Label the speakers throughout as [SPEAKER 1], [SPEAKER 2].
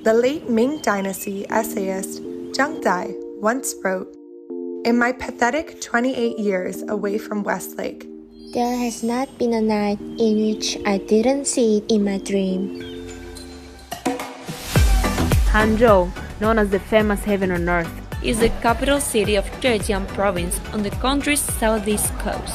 [SPEAKER 1] The late Ming Dynasty essayist Zhang Zai once wrote, "In my pathetic 28 years away from Westlake,
[SPEAKER 2] there has not been a night in which I didn't see it in my dream."
[SPEAKER 3] Hangzhou, known as the famous heaven on earth,
[SPEAKER 4] is the capital city of Zhejiang province on the country's southeast coast.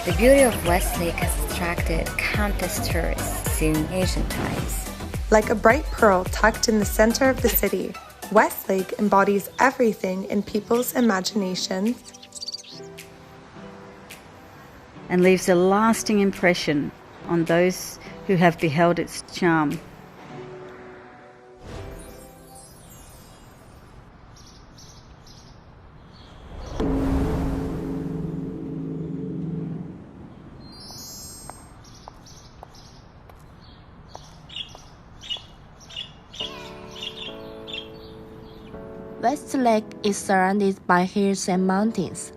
[SPEAKER 5] The beauty of Westlake has attracted countless tourists in ancient times.
[SPEAKER 1] Like a bright pearl tucked in the center of the city, Westlake embodies everything in people's imaginations
[SPEAKER 6] and leaves a lasting impression on those who have beheld its charm.
[SPEAKER 2] Westlake is surrounded by hills and mountains.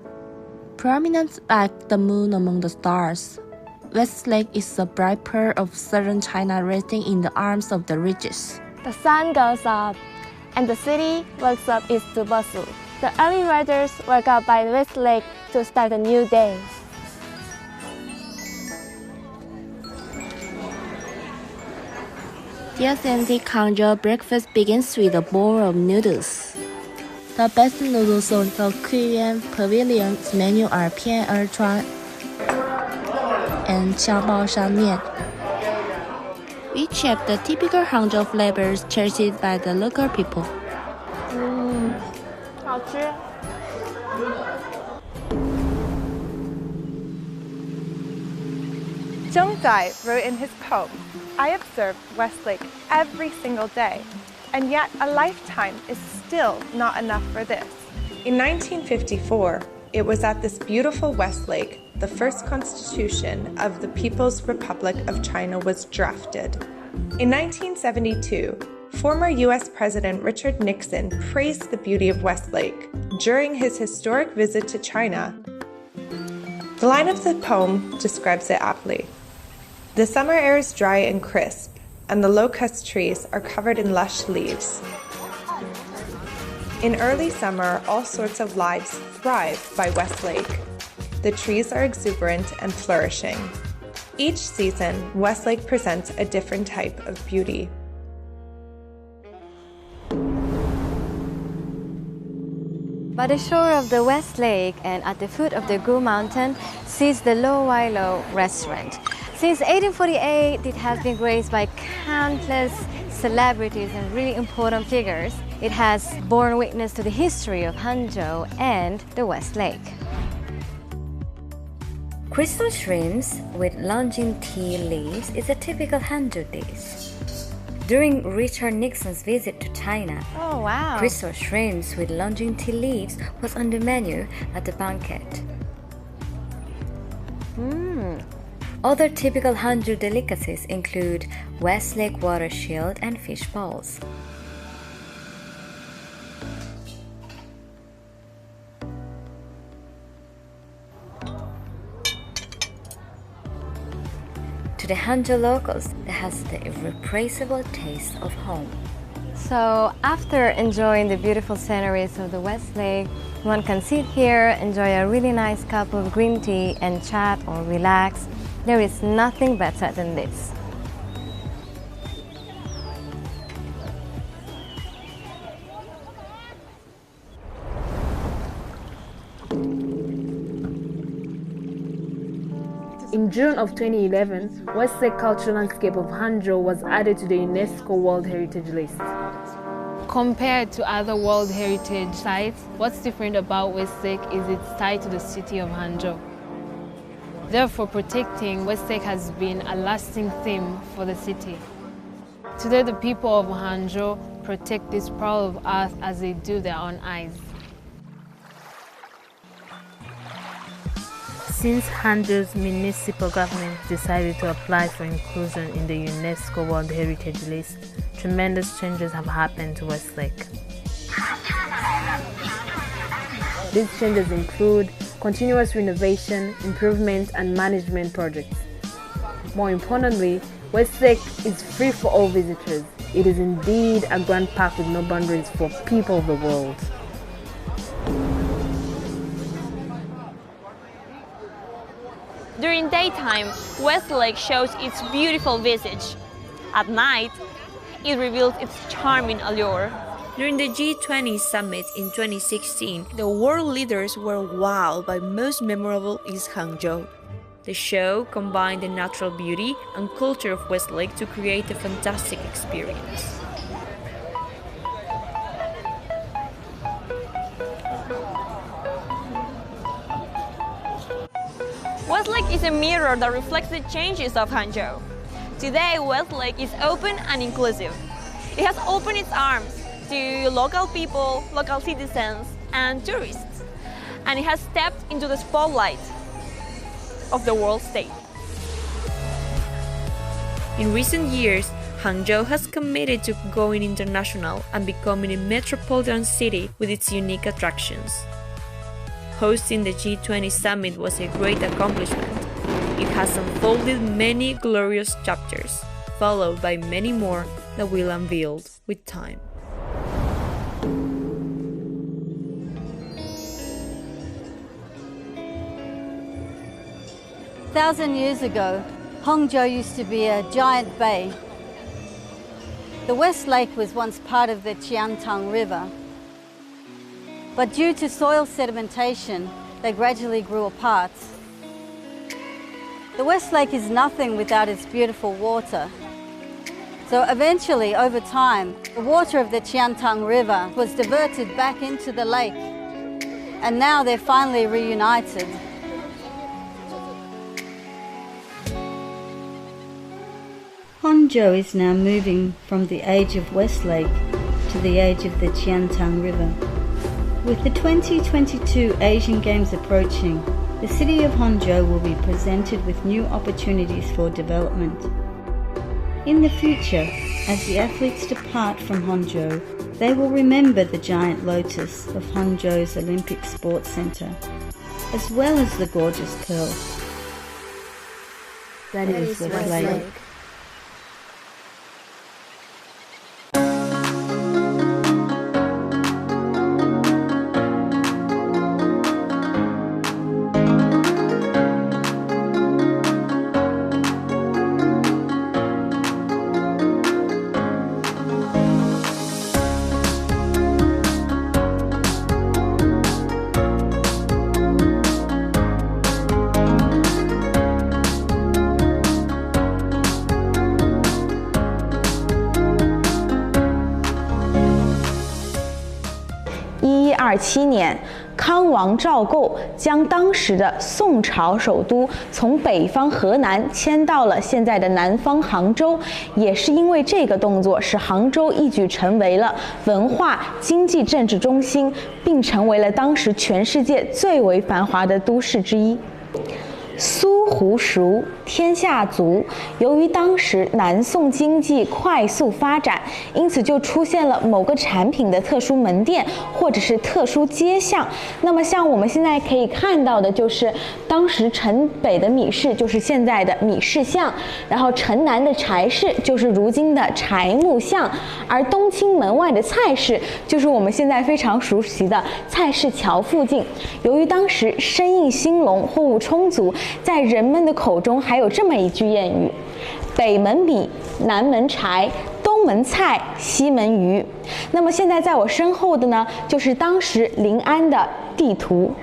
[SPEAKER 2] Prominent like the moon among the stars, Westlake is the bright pearl of southern China resting in the arms of the ridges.
[SPEAKER 7] The sun goes up, and the city wakes up its to bustle. The early riders work out by Westlake to start a new day.
[SPEAKER 2] The authentic Hangzhou breakfast begins with a bowl of noodles. The best noodles on the Korean Pavilion's menu are Pian Er Chuan and Xiaobao Shan Mian, which have the typical Hangzhou flavors cherished by the local people.
[SPEAKER 7] 好吃。
[SPEAKER 1] Zhang Zai wrote in his poem, "I observe Westlake every single day, and yet a lifetime is still not enough for this." In 1954, it was at this beautiful Westlake the first constitution of the People's Republic of China was drafted. In 1972, former U.S. President Richard Nixon praised the beauty of Westlake during his historic visit to China. The line of the poem describes it aptly. "The summer air is dry and crisp, and the locust trees are covered in lush leaves. In early summer, all sorts of lives thrive by Westlake. The trees are exuberant and flourishing. Each season, Westlake presents a different type of beauty."
[SPEAKER 8] By the shore of the Westlake and at the foot of the Gu Mountain sits the Lo Wai Lo restaurant. Since 1848, it has been graced by countless celebrities and really important figures. It has borne witness to the history of Hangzhou and the Westlake.
[SPEAKER 5] Crystal shrimps with longing tea leaves is a typical Hangzhou dish. During Richard Nixon's visit to China,
[SPEAKER 8] Oh, wow.
[SPEAKER 5] crystal shrimps with longing tea leaves was on the menu at the banquet. Other typical Hangzhou delicacies include Westlake water shield and fish balls. To the Hangzhou locals, it has the irrepressible taste of home.
[SPEAKER 8] So after enjoying the beautiful sceneries of the Westlake, one can sit here, enjoy a really nice cup of green tea and chat or relax. There is nothing better than this.
[SPEAKER 3] In June of 2011, Westlake cultural landscape of Hangzhou was added to the UNESCO World Heritage List. Compared to other World Heritage sites, what's different about Westlake is its tie to the city of Hangzhou. Therefore, protecting Westlake has been a lasting theme for the city. Today, the people of Hangzhou protect this pearl of earth as they do their own eyes. Since Hangzhou's municipal government decided to apply for inclusion in the UNESCO World Heritage List, tremendous changes have happened to Westlake. These changes include continuous renovation, improvement, and management projects. More importantly, Westlake is free for all visitors. it is indeed a grand park with no boundaries for people of the world.
[SPEAKER 4] During daytime, Westlake shows its beautiful visage. At night, it reveals its charming allure. During the G20 summit in 2016, the world leaders were wowed by most memorable is Hangzhou. The show combined the natural beauty and culture of Westlake to create a fantastic experience. Westlake is a mirror that reflects the changes of Hangzhou. Today, Westlake is open and inclusive. It has opened its arms to local people, local citizens, and tourists, and it has stepped into the spotlight of the world stage. In recent years, Hangzhou has committed to going international and becoming a metropolitan city with its unique attractions. Hosting the G20 summit was a great accomplishment. It has unfolded many glorious chapters, followed by many more that will unveil with time.
[SPEAKER 6] A 1,000 years ago, Hangzhou used to be a giant bay. The West Lake was once part of the Qiantang River, but due to soil sedimentation, they gradually grew apart. The West Lake is nothing without its beautiful water. So eventually, over time, the water of the Qiantang River was diverted back into the lake, and now they're finally reunited. Hangzhou is now moving from the age of Westlake to the age of the Qiantang River. With the 2022 Asian Games approaching, the city of Hangzhou will be presented with new opportunities for development. In the future, as the athletes depart from Hangzhou, they will remember the giant lotus of Hangzhou's Olympic Sports Center, as well as the gorgeous pearl. That is Westlake.1127
[SPEAKER 9] 年，康王赵构将当时的宋朝首都从北方河南迁到了现在的南方杭州。也是因为这个动作，使杭州一举成为了文化、经济、政治中心，并成为了当时全世界最为繁华的都市之一。苏湖熟，天下足。由于当时南宋经济快速发展，因此就出现了某个产品的特殊门店或者是特殊街巷。那么像我们现在可以看到的，就是当时城北的米市就是现在的米市巷，然后城南的柴市就是如今的柴木巷，而东青门外的菜市就是我们现在非常熟悉的菜市桥附近。由于当时生意兴隆，货物充足，在人们的口中还有这么一句谚语：北门米，南门柴，东门菜，西门鱼。那么现在在我身后的呢，就是当时临安的地图。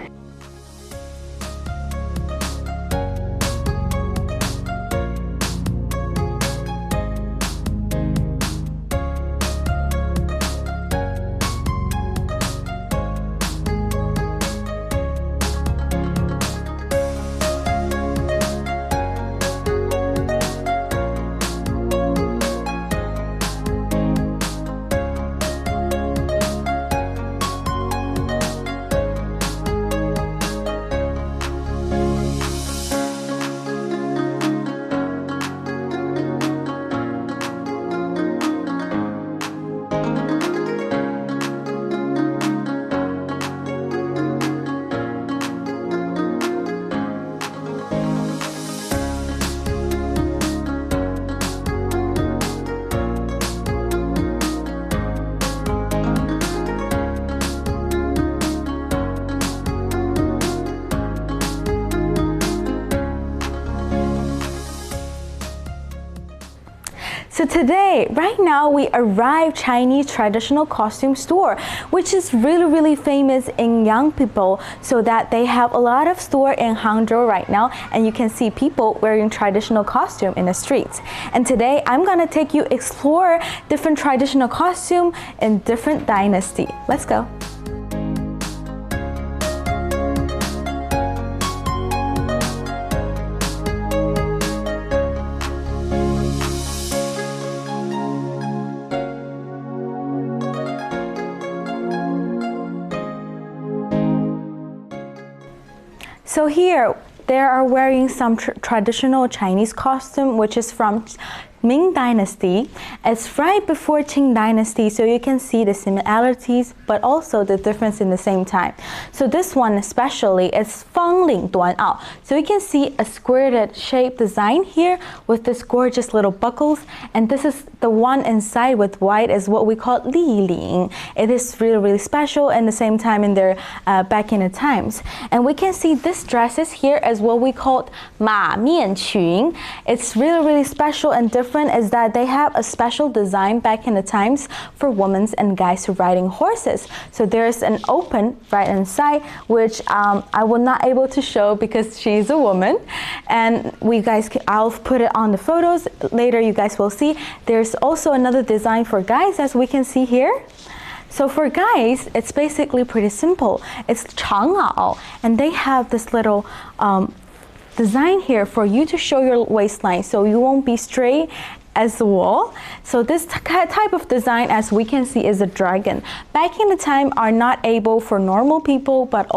[SPEAKER 9] today, right now, we arrived Chinese traditional costume store, which is really famous in young people, so that they have a lot of store in Hangzhou right now, and you can see people wearing traditional costume in the streets. And today, I'm gonna take you explore different traditional costume in different dynasty. Let's go. So here, they are wearing some traditional Chinese costume, which is from Ming Dynasty. It's right before Qing Dynasty, so you can see the similarities, but also the difference in the same time. So this one especially is Fangling Duanao. So you can see a squared shape design here with this gorgeous little buckles, and this is the one inside with white is what we call Li Ling. It is really special, and the same time in their back in the times. And we can see this dresses here as what we call Ma Mian Qun. It's really special and different is that they have a special design back in the times for women and guys riding horses. So there's an open right inside, which I will not able to show because she's a woman. And I'll put it on the photos later. You guys will see. There's also another design for guys, as we can see here. So for guys, it's basically pretty simple. It's Changao, and they have this little design here for you to show your waistline, so you won't be straight as the wall. So this type of design, as we can see, is a dragon. Back in the time, are not able for normal people, but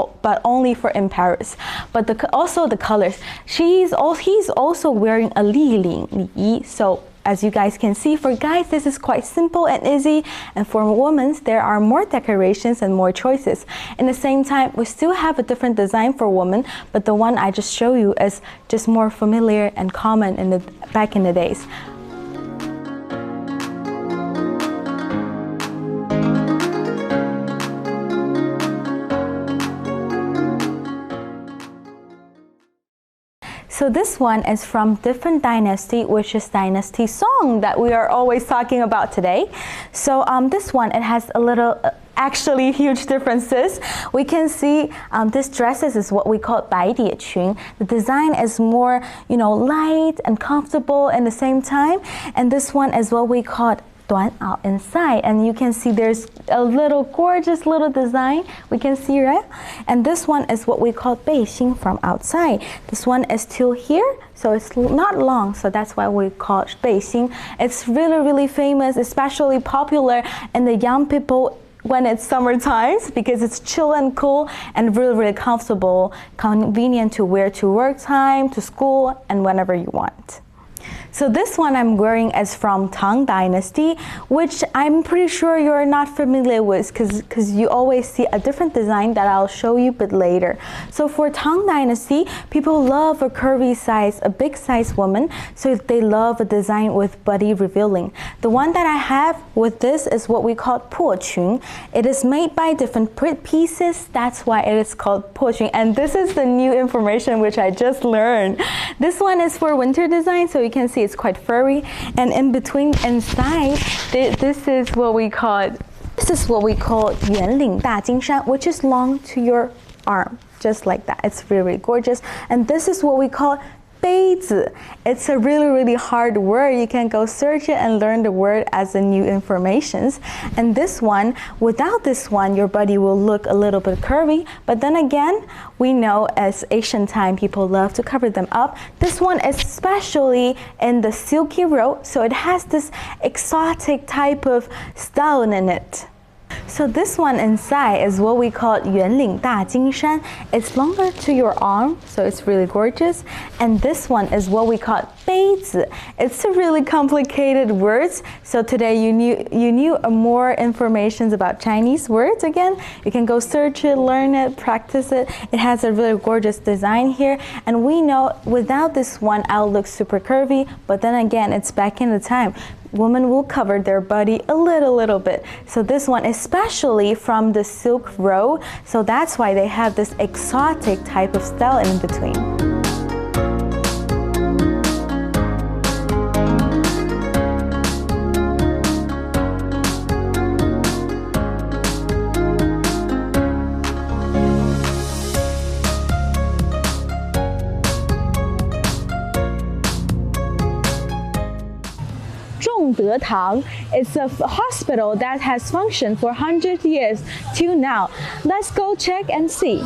[SPEAKER 9] only for in Paris. But also the colors. He's also wearing a Li Ling. So as you guys can see, for guys, this is quite simple and easy. And for women, there are more decorations and more choices. In the same time, we still have a different design for women, but the one I just show you is just more familiar and common back in the days. So this one is from different dynasty, which is Dynasty Song that we are always talking about today. So this one, it has a little actually huge differences. We can see this dresses is what we call 白蝶裙. The design is more, light and comfortable at the same time. And this one is what we call 短袄 inside, and you can see there's a little gorgeous little design. We can see, right? And this one is what we call 背心 from outside. This one is till here, so it's not long, so that's why we call it 背心. It's really famous, especially popular in the young people when it's summer times, because it's chill and cool and really comfortable, convenient to wear to work time, to school, and whenever you want. So this one I'm wearing is from Tang Dynasty, which I'm pretty sure you're not familiar with because you always see a different design that I'll show you a bit later. So for Tang Dynasty, people love a curvy size, a big size woman, so they love a design with body revealing. The one that I have with this is what we call 破裙. It is made by different pieces, that's why it is called 破裙. And this is the new information which I just learned. This one is for winter design, so you can see it's quite furry, and in between inside this is what we call 圆领大金山, which is long to your arm, just like that. It's really gorgeous. And this is what we call 杯子. It's a really hard word. You can go search it and learn the word as a new informations. And this one, without this one, your body will look a little bit curvy. But then again, we know as Asian time, people love to cover them up. This one is especially in the silky robe, so it has this exotic type of style in it. So this one inside is what we call 圆领大金山. It's longer to your arm, so it's really gorgeous. And this one is what we call 杯子. It's a really complicated words. So today you knew more information about Chinese words again. You can go search it, learn it, practice it. It has a really gorgeous design here. And we know without this one, I'll look super curvy. But then again, it's back in the time. Women will cover their body a little bit. So this one, especially from the silk robe, so that's why they have this exotic type of style in between. 德堂. It's a hospital that has functioned for 100 years till now. Let's go check and see.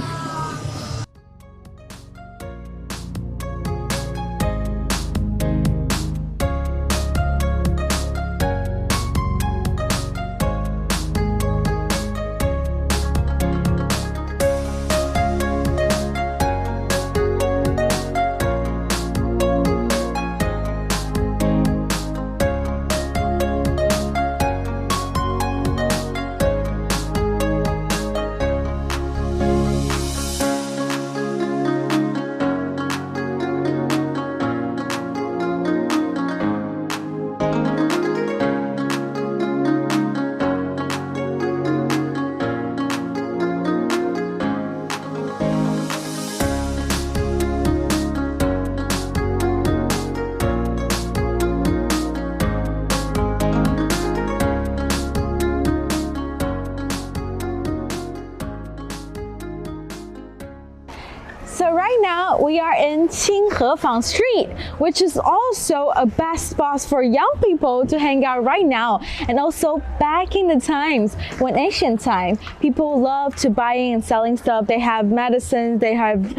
[SPEAKER 9] So right now we are in Qinghefang Street, which is also a best spot for young people to hang out right now. And also back in the times, when ancient time, people love to buying and selling stuff. They have medicines, they have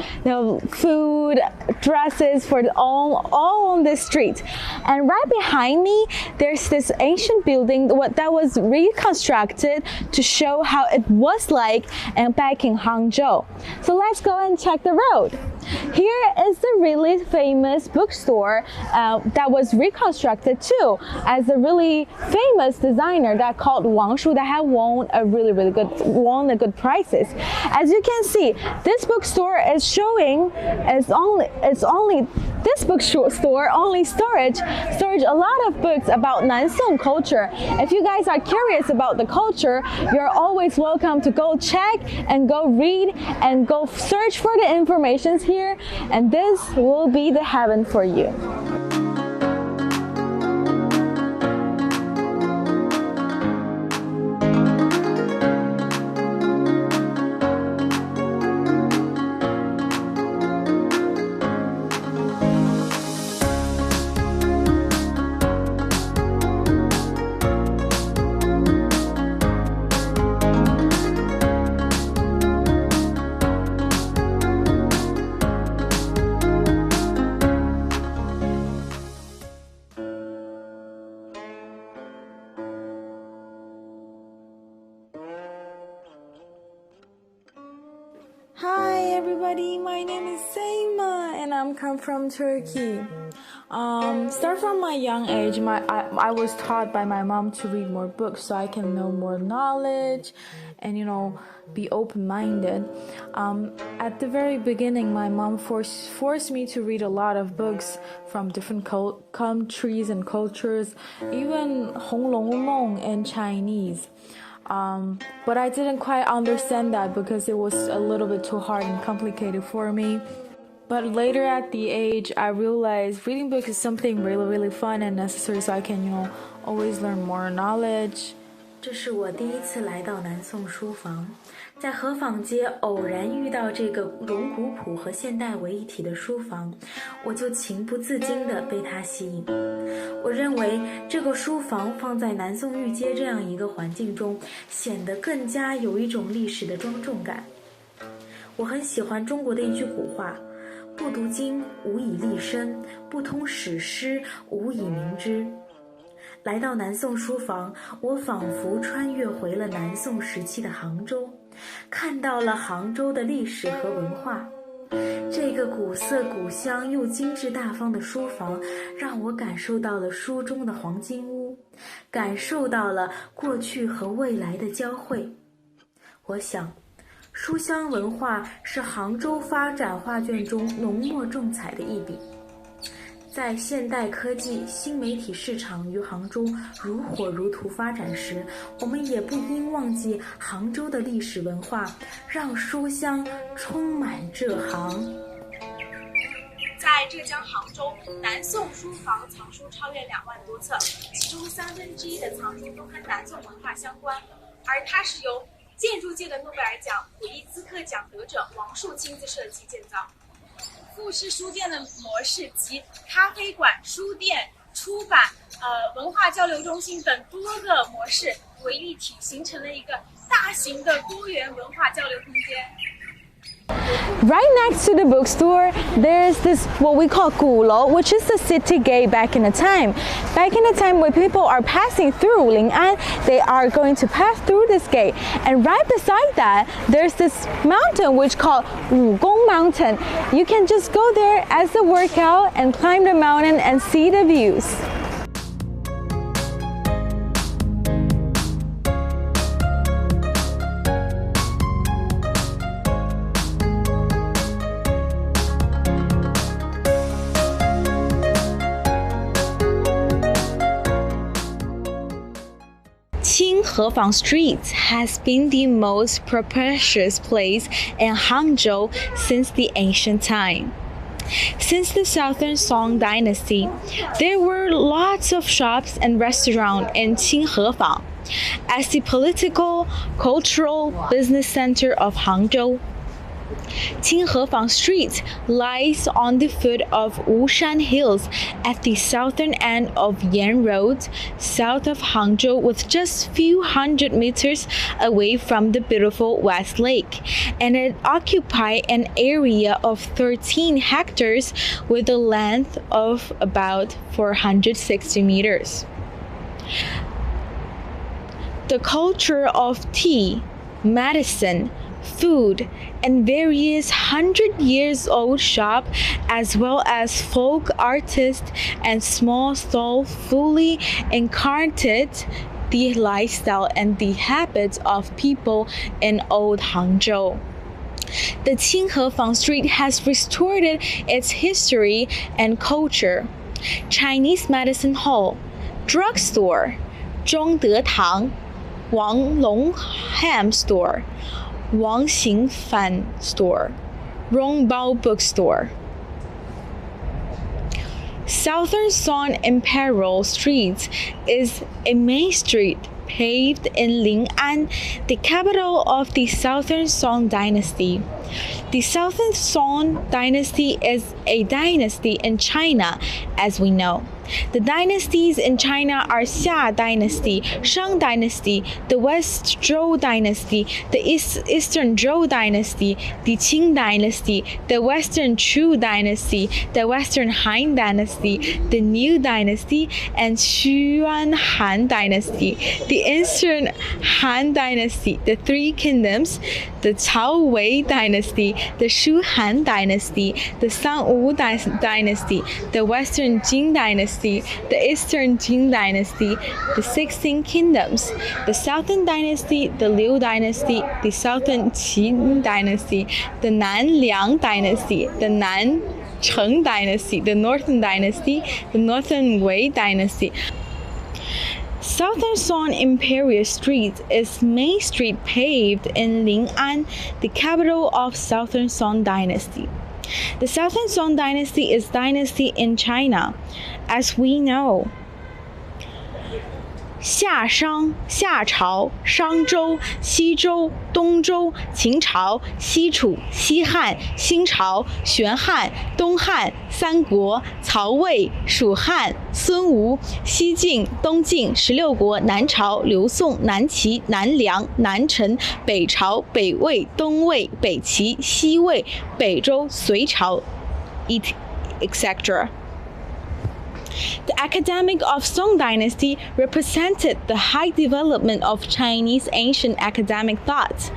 [SPEAKER 9] food, dresses for all on this street. And right behind me, there's this ancient building that was reconstructed to show how it was like back in Hangzhou. So let's go and check the road. Here is the really famous bookstore that was reconstructed too, as a really famous designer that called Wang Shu that had won the good prices. As you can see, this bookstore is showing this bookstore only storage a lot of books about Nansong culture. If you guys are curious about the culture, you're always welcome to go check and go read and go search for the information here, and this will be the heaven for you.
[SPEAKER 10] Hi everybody, my name is Seima and I'm come from Turkey. Start from my young age, I was taught by my mom to read more books so I can know more knowledge and be open-minded. At the very beginning, my mom forced me to read a lot of books from different countries and cultures, even Hong Long Mong in Chinese. But I didn't quite understand that because it was a little bit too hard and complicated for me. But later at the age, I realized reading books is something really, really fun and necessary so I can, always learn more knowledge.
[SPEAKER 11] 这是我第一次来到南宋书房，在河坊街偶然遇到这个融古朴和现代为一体的书房，我就情不自禁地被它吸引。我认为这个书房放在南宋御街这样一个环境中，显得更加有一种历史的庄重感。我很喜欢中国的一句古话：不读经，无以立身；不通史诗，无以明之。来到南宋书房，我仿佛穿越回了南宋时期的杭州，看到了杭州的历史和文化。这个古色古香又精致大方的书房，让我感受到了书中的黄金屋，感受到了过去和未来的交汇。我想，书香文化是杭州发展画卷中浓墨重彩的一笔。在现代科技、新媒体市场于杭州如火如荼发展时，我们也不应忘记杭州的历史文化，让书香充满这行。
[SPEAKER 12] 在浙江杭州，南宋书房藏书超越2万多册，其中1/3的藏书都跟南宋文化相关，而它是由建筑界的诺贝尔奖普利兹克奖得者王树亲自设计建造。复式书店的模式集咖啡馆、书店、出版、文化交流中心等多个模式为一体，形成了一个大型的多元文化交流空间。
[SPEAKER 9] Right next to the bookstore, there's this what we call 鼓楼, which is the city gate back in the time. Back in the time when people are passing through Lin'an, they are going to pass through this gate. And right beside that, there's this mountain which called Wugong Mountain. You can just go there as a workout and climb the mountain and see the views. Hefang Street has been the most prosperous place in Hangzhou since the ancient time. Since the Southern Song Dynasty, there were lots of shops and restaurants in Qinghefang as the political, cultural, business center of Hangzhou. Qinghefang Street lies on the foot of Wushan Hills at the southern end of Yan Road, south of Hangzhou, with just few hundred meters away from the beautiful West Lake, and it occupies an area of 13 hectares with a length of about 460 meters. The culture of tea, medicine, food, and various 100-year-old shop, as well as folk artists and small stall, fully incarnated the lifestyle and the habits of people in old Hangzhou. The Qinghefang Street has restored its history and culture. Chinese medicine hall, drugstore, Zhongde Tang, Wang Long Ham store, Wang Xingfan store, Rongbao bookstore. Southern Song Imperial Street is a main street paved in Lin'an, the capital of the Southern Song Dynasty. The Southern Song Dynasty is a dynasty in China, as we know. The dynasties in China are Xia Dynasty, Shang Dynasty, the West Zhou Dynasty, the Eastern Zhou Dynasty, the Qing Dynasty, the Western Chu Dynasty, the Western Han Dynasty, the New Dynasty, and Xuan Han Dynasty. The Eastern Han Dynasty, the Three Kingdoms, the Cao Wei Dynasty, the Shu Han Dynasty, the Sang Wu Dynasty, the Western Jin Dynasty, the Eastern Jin Dynasty, the 16 Kingdoms, the Southern Dynasty, the Liu Dynasty, the Southern Qin Dynasty, the Nan Liang Dynasty, the Nan Cheng Dynasty, the Northern Dynasty, the Northern Wei Dynasty. Southern Song Imperial Street is main street paved in Lin'an, the capital of Southern Song Dynasty. The Southern Song Dynasty is dynasty in China, as we know. 夏商、夏朝、商周、西周、东周、秦朝、西楚、西汉、新朝、玄汉、东汉、三国、曹魏、蜀汉、孙吴、西晋、东晋、16国、南朝、刘宋、南齐、南梁、南陈、北朝、北魏、东魏、北齐、西魏、北周、隋朝 etc. The academic of Song Dynasty represented the high development of Chinese ancient academic thought.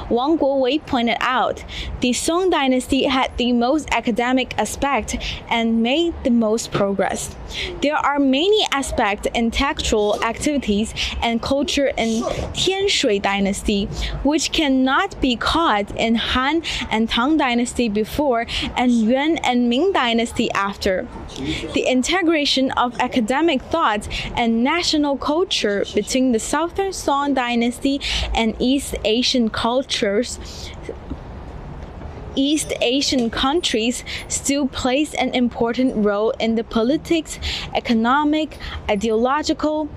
[SPEAKER 9] Wang Guowei pointed out, the Song Dynasty had the most academic aspect and made the most progress. There are many aspects in textual activities and culture in Tianshui Dynasty, which cannot be caught in Han and Tang Dynasty before and Yuan and Ming Dynasty after. The integration of academic thought and national culture between the Southern Song Dynasty and East Asian cultures, East Asian countries still plays an important role in the politics, economic, ideological,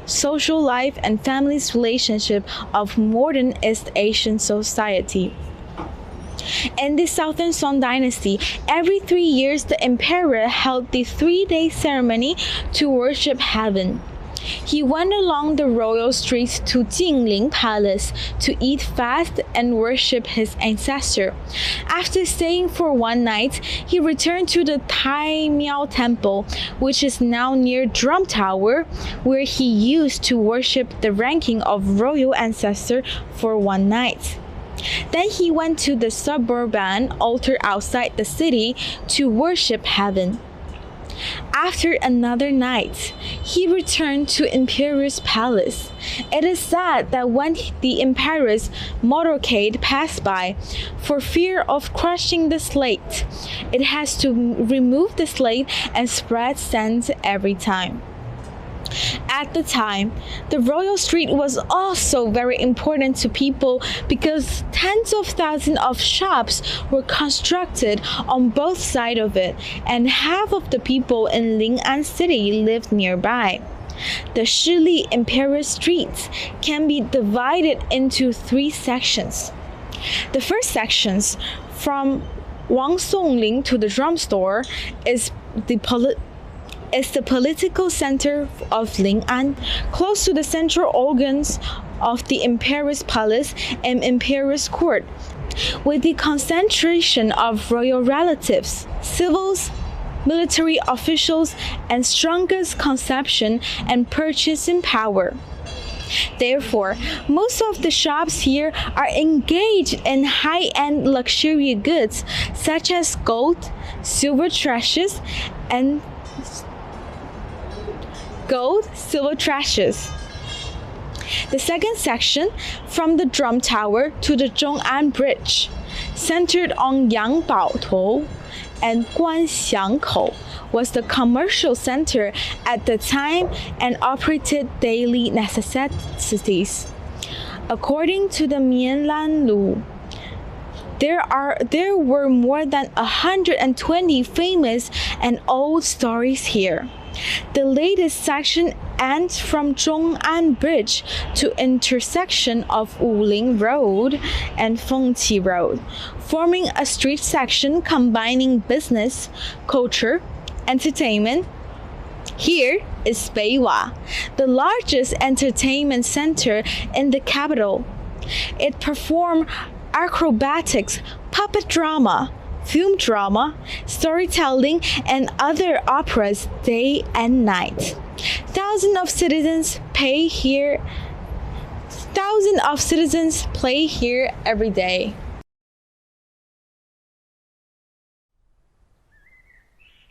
[SPEAKER 9] social life and family's relationship of modern East Asian society.
[SPEAKER 13] In the Southern Song dynasty, every 3 years the emperor held the 3-day ceremony to worship heaven. He went along the royal streets to Jingling Palace to eat fast and worship his ancestor. After staying for 1 night, he returned to the Tai Miao Temple, which is now near Drum Tower, where he used to worship the ranking of royal ancestor for 1 night. Then he went to the suburban altar outside the city to worship heaven. After another night, he returned to Emperor's palace. It is said that when the Emperor's motorcade passed by, for fear of crushing the slate, it has to remove the slate and spread sand every time. At the time, the royal street was also very important to people because tens of thousands of shops were constructed on both sides of it, and half of the people in Ling'an city lived nearby. The Shili Imperial Streets can be divided into 3 sections. The first section, from Wang Songling to the drum store, is the political center of Ling'an, close to the central organs of the Emperor's palace and Emperor's court, with the concentration of royal relatives, civils, military officials, and strongest consumption and purchasing power. Therefore, most of the shops here are engaged in high-end luxury goods such as gold, silver treasures, and The second section, from the Drum Tower to the Zhong'an Bridge, centered on Yangbaotou and Guanxiangkou, was the commercial center at the time and operated daily necessities. According to the Mianlan Lu, there were more than 120 famous and old stories here. The latest section ends from Zhong'an Bridge to intersection of Wuling Road and Fengqi Road, forming a street section combining business, culture, entertainment. Here is Beiwa, the largest entertainment center in the capital. It performed acrobatics, puppet drama, film drama, storytelling, and other operas day and night. Thousands of citizens play here every day.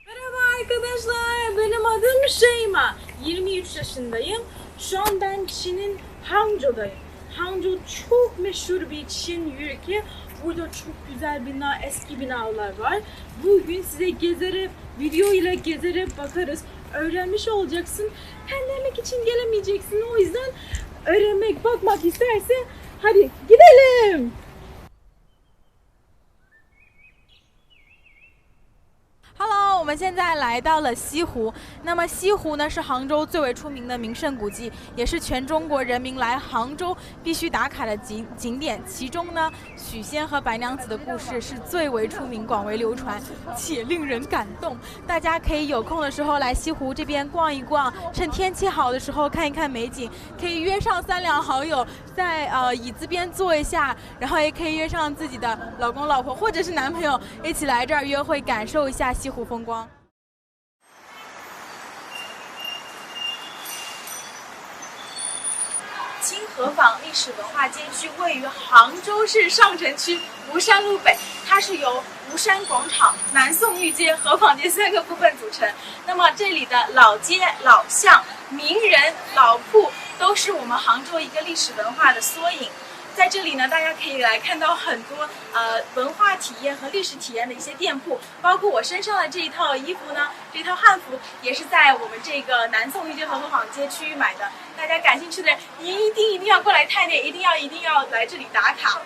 [SPEAKER 14] Merhaba arkadaşlar, benim adım Şeyma. 23 yaşındayım. Şu an ben Çin'in Hangzhou'dayım. Hangzhou çok meşhur bir Çin ülke. Burada çok güzel eski binalar var. Bugün size video ile gezerek bakarız. Öğrenmiş olacaksın. Pandemik için gelemeyeceksin. O yüzden bakmak isterse hadi gidelim.
[SPEAKER 15] Hello， 我们现在来到了西湖。那么西湖呢，是杭州最为出名的名胜古迹，也是全中国人民来杭州必须打卡的景点。其中呢，许仙和白娘子的故事是最为出名、广为流传，且令人感动。大家可以有空的时候来西湖这边逛一逛，趁天气好的时候看一看美景。可以约上3两好友，在椅子边坐一下，然后也可以约上自己的老公、老婆或者是男朋友，一起来这儿约会，感受一下西湖风光。
[SPEAKER 12] 清河坊历史文化街区位于杭州市上城区吴山路北，它是由吴山广场、南宋御街、河坊街3个部分组成。那么这里的老街、老巷、名人、老铺都是我们杭州一个历史文化的缩影。在这里呢，大家可以来看到很多文化体验和历史体验的一些店铺，包括我身上的这一套衣服呢，这套汉服也是在我们这个南宋御街和河坊街区域买的。大家感兴趣的人一定要过来探店，一定要来这里打卡。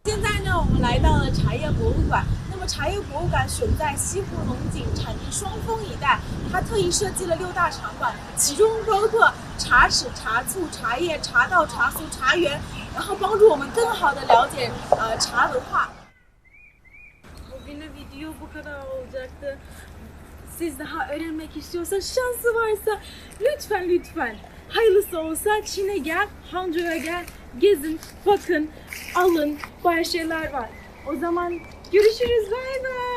[SPEAKER 12] 现在呢，我们来到了茶叶博物馆。那么么茶叶博物馆选在西湖龙井产地双峰一带，它特意设计了6大场馆，其中包括茶史、茶醋、茶叶、茶道、茶俗、茶园，然后帮助我们更好的了解茶文化。
[SPEAKER 14] Bugüne video bu kadar olacaktı. Siz daha öğrenmek istiyorsanız, şansı varsa lütfen hayırlısı olsa Çin'e gel, Hangzhou'ya gel, gezin, bakın, alın, bayağı şeyler var. O zaman görüşürüz, bay bay.